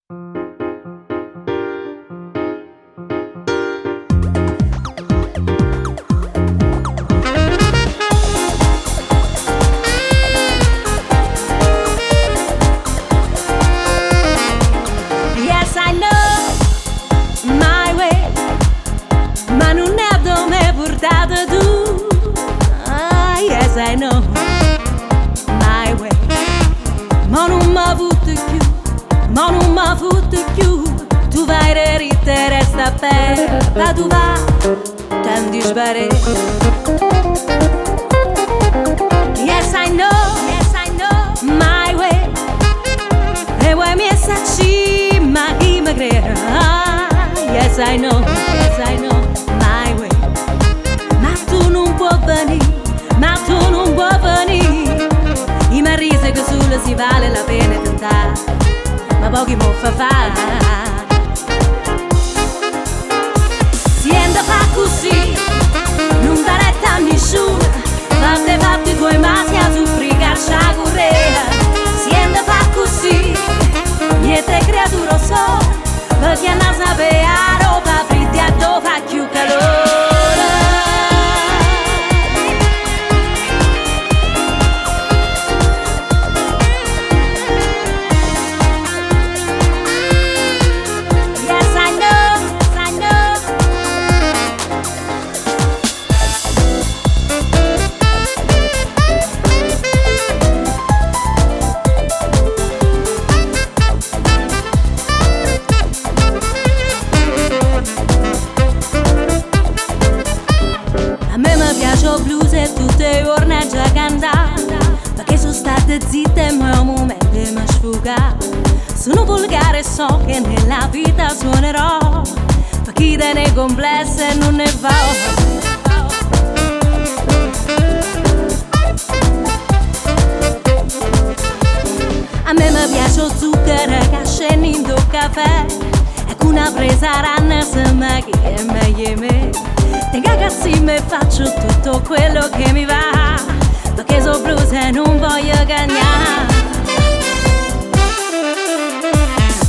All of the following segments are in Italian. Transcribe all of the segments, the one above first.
Yes, I know my way, ma non è dove portato tu. Ah, yes, I know my way, ma non mi avuto più, ma non mi avuto più. Tu vai dritta e resta aperta, tu vai, tanti sbarè. Yes, I know my way, e vuoi mi sacci, ma chi mi crede? Ah, yes, I know my way, ma tu non puoi venire, ma tu non puoi venire. I marisi che solo si vale la pena tentare, ma pochi mo fa fare. Siendo fa così, non dà retta a nessuno, fatti tuoi masi a soffrire caccia correa. Siendo fa così, niente creatura so, perché non sapere a roba fritta dove fa più calore. A me mi piace il blues e tutte le giorni già cantare, perché sono state zitte e ma un momento mi sfuga. Sono volgare e so che nella vita suonerò, per chi te ne complesse non ne va. A me mi piace il zucchero che scende in tuo caffè, e con una presa ranna se mi chiede meglio me. Tenga che sì mi faccio tutto quello che mi va, perché so blues e non voglio cagnare.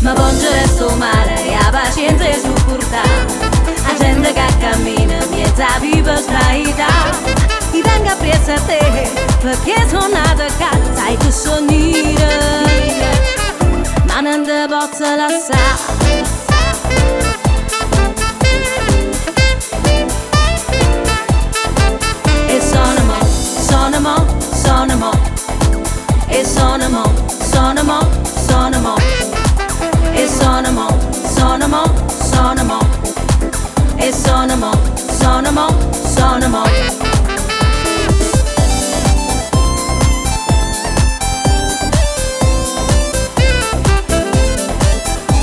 Ma voglio resto male e la pazienza è supportata, la gente che cammina miezza vive sbraita. Ti venga presa a te, perché sono nata qua, sai che sono nera, ma non te posso lasciare. E sono mo, sono mo, sono mo, e sono mo, sono mo, sono mo, e sono mo, sono mo, sono mo, e sono mo, sono mo, sono mo.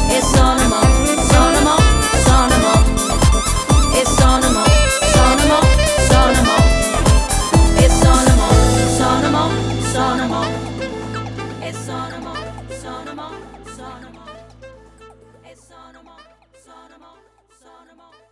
E sono mo, sono mo, sono mo, e sono mo, sono mo, sono mo, e sono mo, sono mo, sono mo, e sono mo, sono mo, sono mo, e sono mo, sono mo, sono mo.